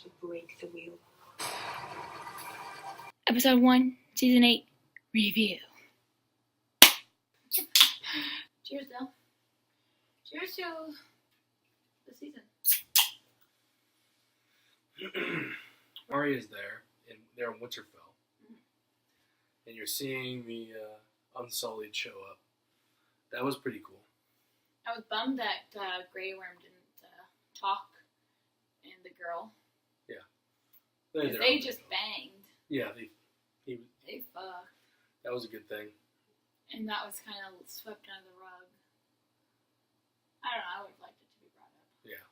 to break the wheel. Episode 1, Season 8, Review. Cheers, Del. Cheers to the season. Arya's there, and they're in Winterfell. And you're seeing the Unsullied show up. That was pretty cool. I was bummed that Grey Worm didn't talk and the girl. Yeah. They just banged. Yeah, They fucked. that was a good thing. And that was kind of swept under the rug. I don't know, I would have liked it to be brought up. Yeah.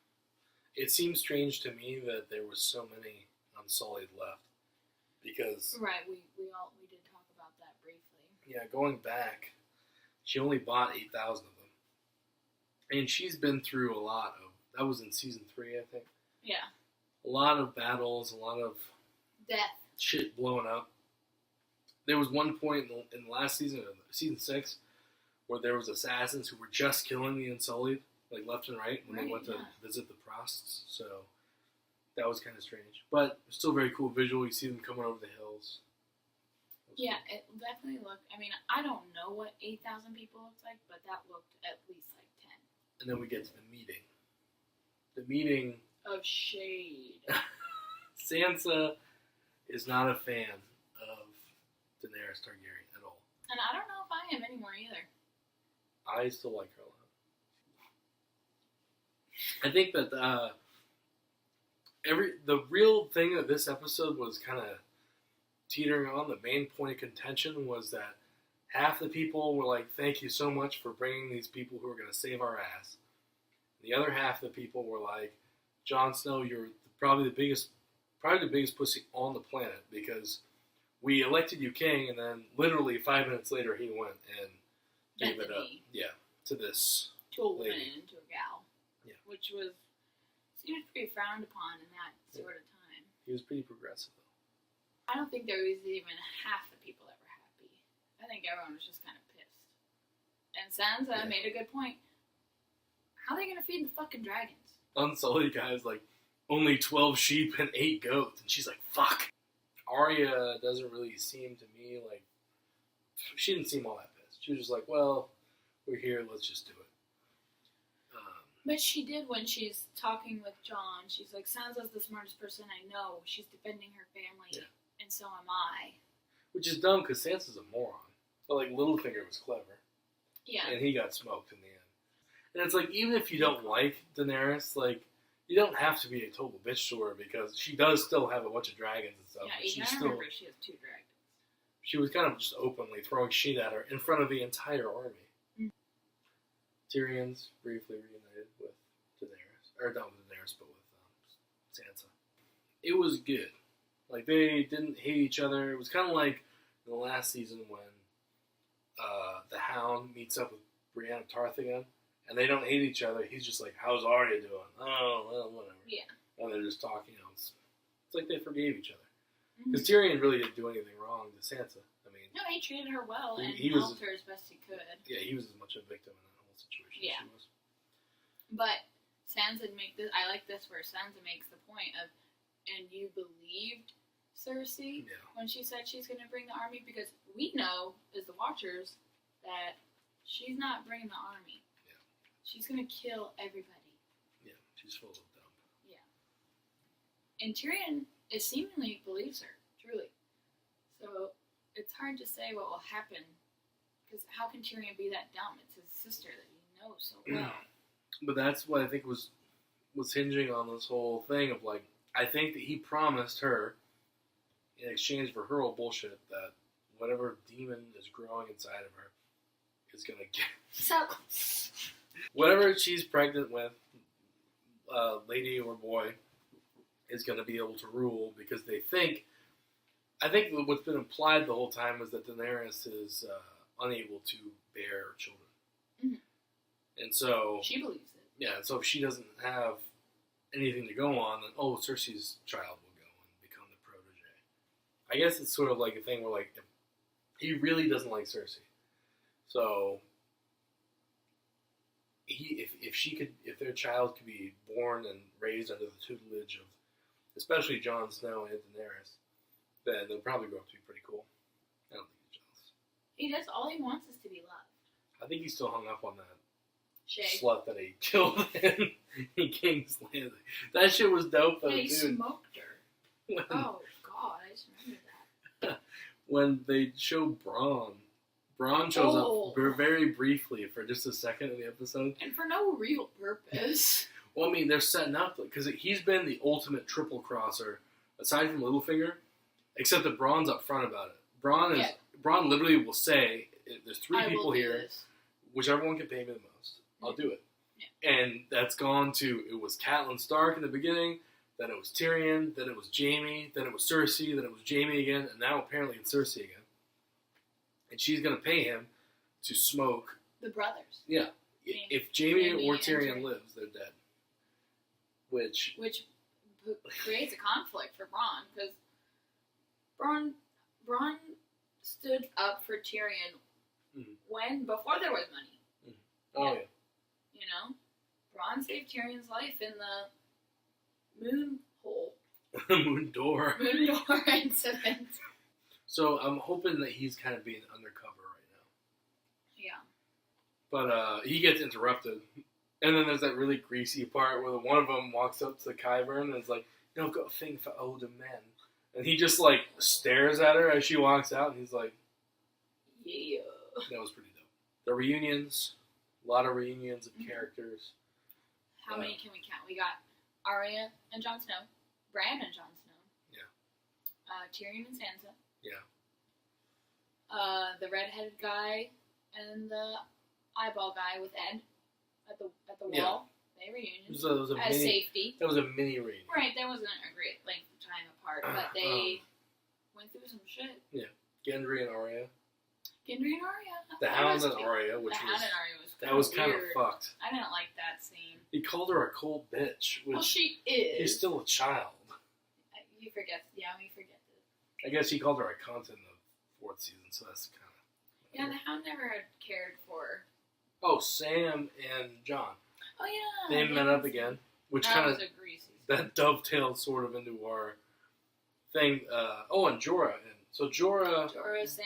It seems strange to me that there was so many Unsullied left. Because... Right, we did talk about that briefly. Yeah, going back, she only bought 8,000 of them. And she's been through a lot of... That was in Season 3, I think. Yeah. A lot of battles, a lot of... Death. Shit blowing up. There was one point in the last season, Season 6, where there was assassins who were just killing the Unsullied, like left and right, when they went to visit the Prosts. So that was kind of strange, but still very cool visual. You see them coming over the hills. Yeah, it definitely looked. I mean, I don't know what 8,000 people looked like, but that looked at least like 10. And then we get to the meeting. The meeting of shade. Sansa is not a fan of Daenerys Targaryen at all. And I don't know if I am anymore either. I still like her a lot. I think that the real thing of this episode was kind of teetering on. The main point of contention was that half the people were like, "Thank you so much for bringing these people who are going to save our ass." The other half of the people were like, "Jon Snow, you're probably the biggest pussy on the planet because we elected you king, and then literally 5 minutes later he went and gave it up, to this to a woman lady. and to a gal, which seemed pretty frowned upon in that sort of time. He was pretty progressive, though. I don't think there was even half the people that were happy. I think everyone was just kind of pissed. And Sansa made a good point. How are they going to feed the fucking dragons? Unsullied guy's like, only 12 sheep and 8 goats. And she's like, fuck. Arya doesn't really seem to me like... She didn't seem all that pissed. She was just like, well, we're here, let's just do it. But she did when she's talking with Jon. She's like, Sansa's the smartest person I know. She's defending her family, and so am I. Which is dumb, because Sansa's a moron. But, like, Littlefinger was clever. Yeah. And he got smoked in the end. And it's like, even if you don't like Daenerys, like, you don't have to be a total bitch to her, because she does still have a bunch of dragons and stuff. Yeah, I remember she has 2 dragons. She was kind of just openly throwing shit at her in front of the entire army. Mm. Tyrion's briefly reunited with Daenerys. Or not with Daenerys, but with Sansa. It was good. Like, they didn't hate each other. It was kind of like in the last season when the Hound meets up with Brienne of Tarth again. And they don't hate each other. He's just like, how's Arya doing? Oh, well, whatever. Yeah. And they're just talking, it's like they forgave each other. Because Tyrion really didn't do anything wrong to Sansa. I mean... No, he treated her well and he helped her as best he could. Yeah, he was as much a victim in that whole situation as she was. But Sansa I like this where Sansa makes the point of, and you believed Cersei when she said she's going to bring the army? Because we know, as the Watchers, that she's not bringing the army. She's going to kill everybody. Yeah, she's full of dump. Yeah. And Tyrion seemingly believes her, truly. So it's hard to say what will happen. Because how can Tyrion be that dumb? It's his sister that he knows so well. But that's what I think was hinging on this whole thing of, like, I think that he promised her, in exchange for her old bullshit, that whatever demon is growing inside of her is going to get... So... Whatever she's pregnant with, lady or boy, is going to be able to rule because they think... I think what's been implied the whole time is that Daenerys is unable to bear children. Mm-hmm. And so... She believes it. Yeah, and so if she doesn't have anything to go on, then, Cersei's child will go and become the protege. I guess it's sort of like a thing where, like, he really doesn't like Cersei. So... if their child could be born and raised under the tutelage of especially Jon Snow and Daenerys, then they'll probably grow up to be pretty cool. I don't think he's jealous. He does. All he wants is to be loved. I think he's still hung up on that Shay. slut that he killed in King's Landing. That shit was dope, though, Yeah, he dude. smoked her. Oh, God, I just remembered that. When they show Bronn shows up very briefly for just a second in the episode. And for no real purpose. Well, I mean, they're setting up, because he's been the ultimate triple crosser, aside from Littlefinger, except that Bronn's up front about it. Bronn literally will say, there's 3 people here, whichever one can pay me the most, I'll do it. Yeah. And that's gone to, it was Catelyn Stark in the beginning, then it was Tyrion, then it was Jaime, then it was Cersei, then it was Jaime again, and now apparently it's Cersei again. And she's going to pay him to smoke. The brothers. Yeah. If Jaime or Tyrion lives, they're dead. Which creates a conflict for Bronn, because Bronn stood up for Tyrion before there was money. Mm-hmm. Oh, yeah. You know? Bronn saved Tyrion's life in the moon hole. Moon door incident. So I'm hoping that he's kind of being undercover right now. Yeah. But he gets interrupted. And then there's that really greasy part where one of them walks up to Qyburn and is like, I've got a thing for older men. And he just, like, stares at her as she walks out, and he's like... Yeah. That was pretty dope. The reunions, a lot of reunions of characters. How many can we count? We got Arya and Jon Snow, Bran and Jon Snow. Yeah. Tyrion and Sansa. Yeah. The redheaded guy and the eyeball guy with Ed at the wall. Yeah. They reunion. So it was safety. That was a mini reunion. Right, there wasn't a great length of time apart, but they went through some shit. Yeah. Gendry and Arya. Gendry and Arya. The Hound and Arya, which was kind of fucked. I didn't like that scene. He called her a cold bitch, which she is. She's still a child. You forget. Yeah, we forget this. I guess he called her a cunt in the 4th season, so that's kind of... Yeah, the Hound never had cared for her. Oh, Sam and John. Oh, yeah. They met up again, which kind of... That dovetailed sort of into our thing. And Jorah. So Jorah, Sam.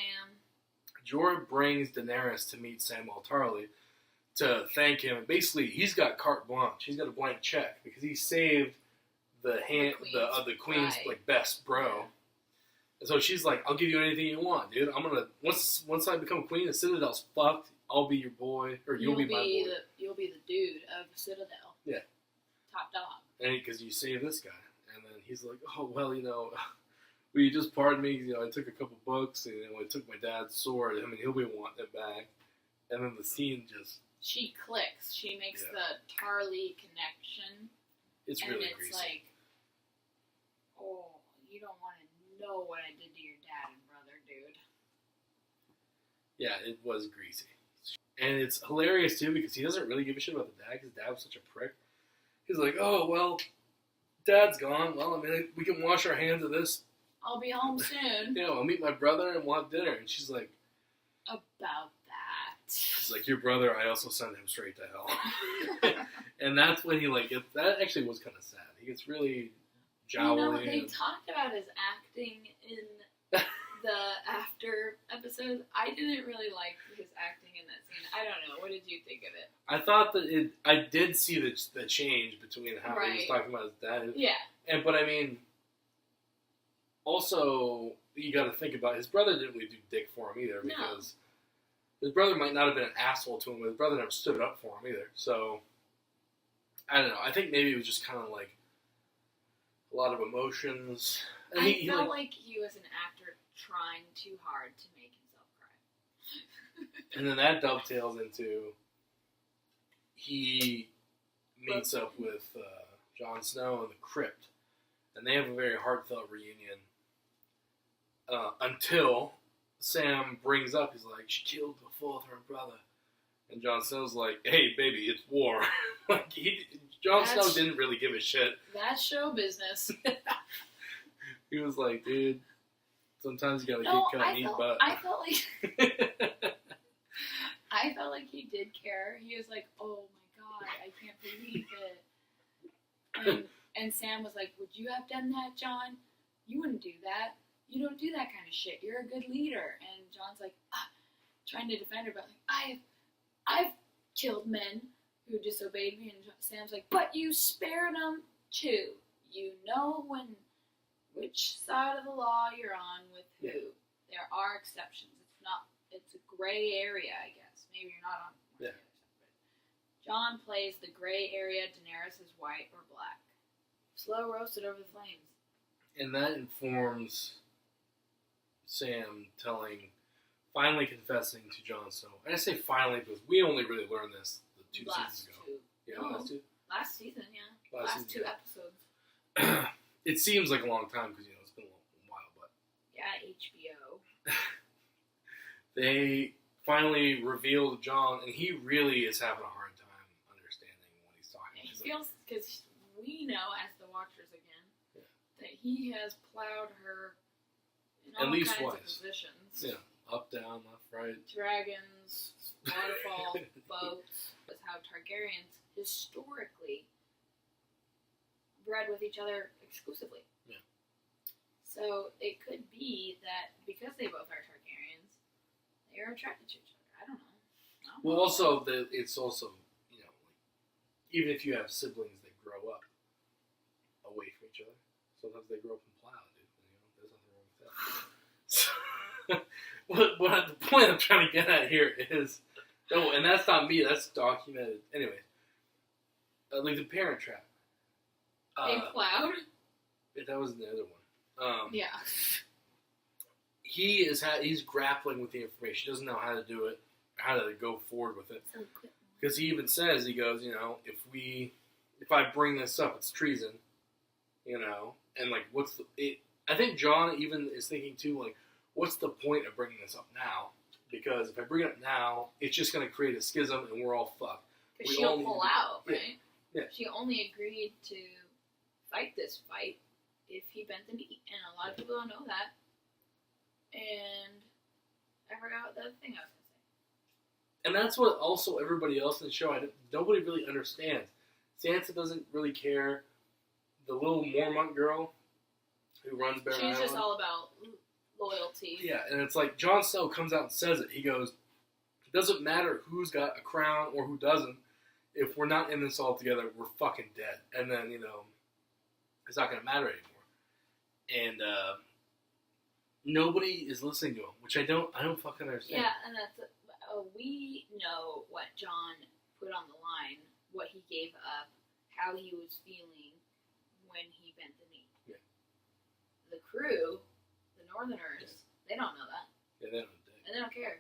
Jorah brings Daenerys to meet Samwell Tarly to thank him. And basically, he's got carte blanche. He's got a blank check because he saved the queen's like best bro. Yeah. And so she's like, "I'll give you anything you want, dude. I'm gonna once I become queen, the Citadel's fucked. I'll be your boy, or you'll be my boy. You'll be the dude of Citadel. Yeah, top dog. And because you saved this guy, and then he's like, "Oh well, will you just pardon me? I took a couple books, and I took my dad's sword. I mean, he'll be wanting it back." And then the scene just... She clicks. She makes the Tarly connection. It's really it's greasy. Like, oh, you don't want to know what I did to your dad and brother, dude. Yeah, it was greasy. And it's hilarious, too, because he doesn't really give a shit about the dad, because dad was such a prick. He's like, "Oh, well, dad's gone. Well, I mean, we can wash our hands of this. I'll be home soon. I'll meet my brother and we'll have dinner." And she's like... About that. She's like, "Your brother, I also sent him straight to hell." And that's when he, that actually was kind of sad. He gets really jowly. They talked about his acting in the after episodes. I didn't really like his acting in that scene. I don't know. What did you think of it? I thought that I did see the change between how he was talking about his dad. Yeah. But I mean, also, you got to think about his brother didn't really do dick for him either, because his brother might not have been an asshole to him, but his brother never stood up for him either. So, I don't know. I think maybe it was just kind of like a lot of emotions. And I felt like he was an actor trying too hard to make himself cry. And then that dovetails into he meets up with Jon Snow in the crypt, and they have a very heartfelt reunion until Sam brings up, he's like, "She killed before her brother," and Jon Snow's like, "Hey, baby, it's war." Jon Snow didn't really give a shit. That's show business. He was like, "Dude, sometimes you gotta get cut and eat butt." I felt like he did care. He was like, "Oh my god, I can't believe it." And And Sam was like, would you have done that, Jon? You wouldn't do that. You don't do that kind of shit. You're a good leader. And Jon's like, trying to defend her, but like, I've killed men who disobeyed me. And Sam's like, but you spared them too. You know which side of the law you're on with who. Yeah. There are exceptions. It's a gray area, I guess. Maybe you're not on one of the other side. But Jon plays the gray area. Daenerys is white or black. Slow roasted over the flames. And that informs Sam finally confessing to Jon Snow. And I say finally because we only really learned this the 2 seasons ago. Yeah, last season, yeah. Last season, 2 episodes. It seems like a long time because, it's been a while, but... Yeah, HBO. They finally revealed Jon, and he really is having a hard time understanding what he's talking about. He feels, because we know, as the watchers again, that he has plowed her in all kinds of positions. Yeah, up, down, left, right. Dragons, waterfall, boats. That's how Targaryens historically bred with each other exclusively. Yeah. So it could be that because they both are Targaryens, they are attracted to each other. I don't know. Well, also, it's also, even if you have siblings that grow up away from each other, sometimes they grow up in plow, dude. There's nothing wrong with that. So, the point I'm trying to get at here is, and that's not me, that's documented. Anyway, like the Parent Trap. They plowed? That was the other one. Yeah. He's grappling with the information. He doesn't know how to do it, how to go forward with it. Because he even says, he goes, if I bring this up, it's treason, and like, I think Jon even is thinking too, like, what's the point of bringing this up now? Because if I bring it up now, it's just going to create a schism and we're all fucked. Because she'll pull out, right? Yeah. She only agreed to fight this fight if he bent the knee, and a lot of people don't know that. And I forgot what the other thing I was going to say. And that's what also everybody else in the show, nobody really understands. Sansa doesn't really care. The little Mormont girl who runs Bear Island. She's just all about loyalty. Yeah, and it's like Jon Snow comes out and says it. He goes, it doesn't matter who's got a crown or who doesn't. If we're not in this all together, we're fucking dead. And then, it's not going to matter anymore. And, nobody is listening to him, which I don't fucking understand. Yeah, and that's we know what Jon put on the line, what he gave up, how he was feeling when he bent the knee. Yeah. The crew, the Northerners, they don't know that. Yeah, they don't. And they don't care.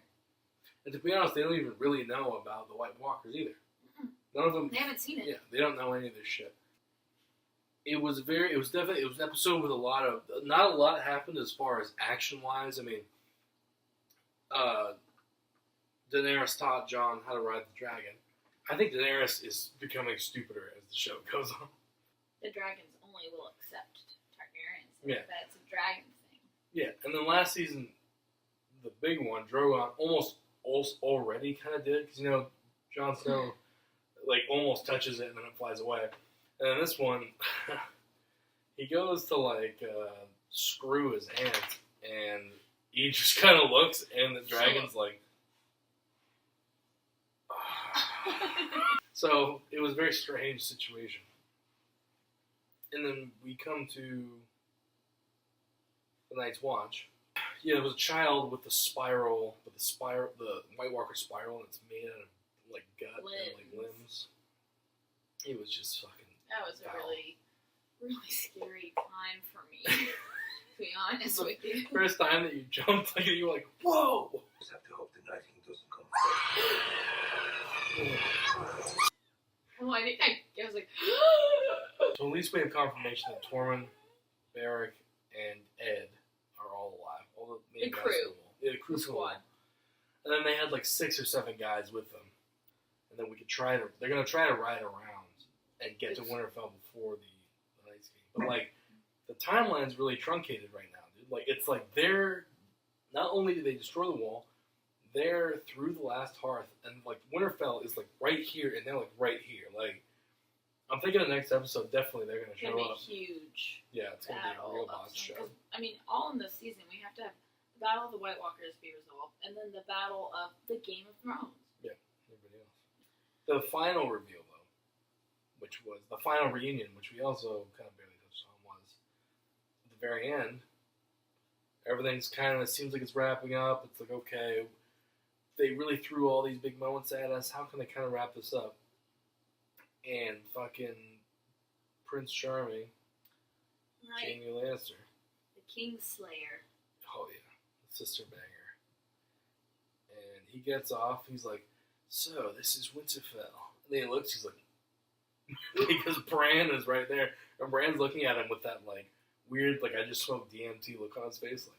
And to be honest, they don't even really know about the White Walkers either. Mm-mm. None of them. They haven't seen it. Yeah, they don't know any of this shit. It was an episode with not a lot happened as far as action-wise. I mean, Daenerys taught Jon how to ride the dragon. I think Daenerys is becoming stupider as the show goes on. The dragons only will accept Targaryens. Yeah. That's a dragon thing. Yeah, and then last season, the big one, Drogon, almost already kind of did, because, Jon Snow, almost touches it and then it flies away. And then this one, he goes to, screw his aunt, and he just kind of looks, and the dragon's like... So, it was a very strange situation. And then we come to the Night's Watch. Yeah, there was a child with the White Walker spiral, and it's made out of, gut and, limbs. It was just fucking... That was a really, really scary time for me, to be honest with you. First time that you jumped, you were like, whoa! Just have to hope the Night King doesn't come. Well, I think I was like... So at least we have confirmation that Tormund, Beric, and Ed are all alive. All the main guys crew. Yeah, the crew squad. And then they had 6 or 7 guys with them. And then they're going to try to ride around and get to Winterfell before the Night's Game. But, the timeline's really truncated right now, dude. It's they're... Not only did they destroy the wall, they're through the last hearth, and, Winterfell is, right here, and they're, right here. I'm thinking the next episode, definitely they're going to It's show gonna be up. huge. Yeah, it's going to be a Battle real of boss show. some- 'cause, I mean, all in this season, we have to have the Battle of the White Walkers be resolved, and then the Battle of the Game of Thrones. Everybody else. The final reveal, though, which was the final reunion, which we also kind of barely touched on, was at the very end. Everything's kind of seems like it's wrapping up. It's like, okay, they really threw all these big moments at us. How can they kind of wrap this up? And fucking Prince Charming, Right. Jamie Lannister. The Kingslayer. Oh yeah, sister banger. And he gets off. He's like, "So this is Winterfell." And then he looks. He's like, because Bran is right there, and Bran's looking at him with that like weird, like I just smoked DMT look on his face, like.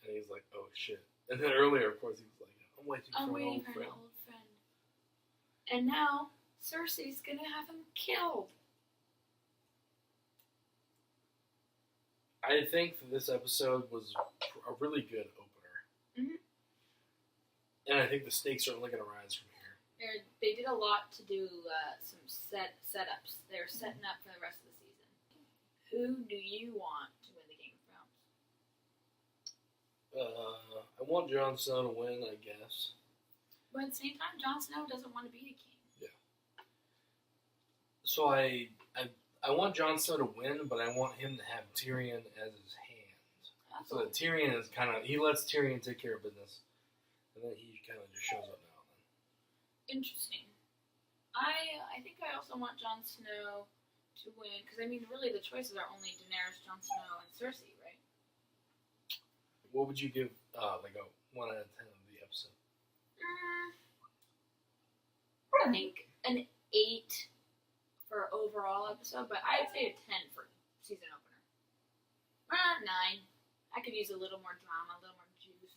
And he's like, "Oh shit!" And then earlier, of course, he was like, "I'm waiting for an old friend." old friend. And now Cersei's gonna have him killed. I think that this episode was a really good opener. Mhm. And I think the stakes are only going to rise from here. They did a lot to do some setups. They're setting up for the rest of the season. Who do you want to win the Game of Thrones? I want Jon Snow to win, I guess. But at the same time, Jon Snow doesn't want to be a king. So I want Jon Snow to win, but I want him to have Tyrion as his hand. So that Tyrion is kind of, he lets Tyrion take care of business. And then he kind of just shows up now and then. Interesting. I think I also want Jon Snow to win, because I mean, really, the choices are only Daenerys, Jon Snow, and Cersei, right? What would you give, like a 1 out of 10 of the episode? I think an 8 for overall episode, but I'd say a 10 for season opener. 9. I could use a little more drama, a little more juice.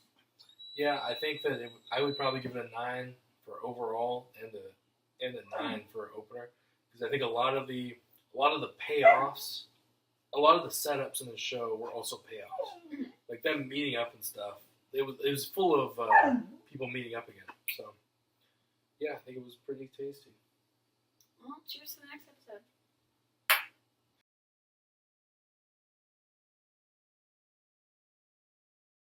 Yeah, I think that I would probably give it a 9 for overall and a 9 for opener, because I think a lot of the payoffs, a lot of the setups in the show were also payoffs, like them meeting up and stuff. It was full of people meeting up again. So yeah, I think it was pretty tasty. Well, cheers to the next episode.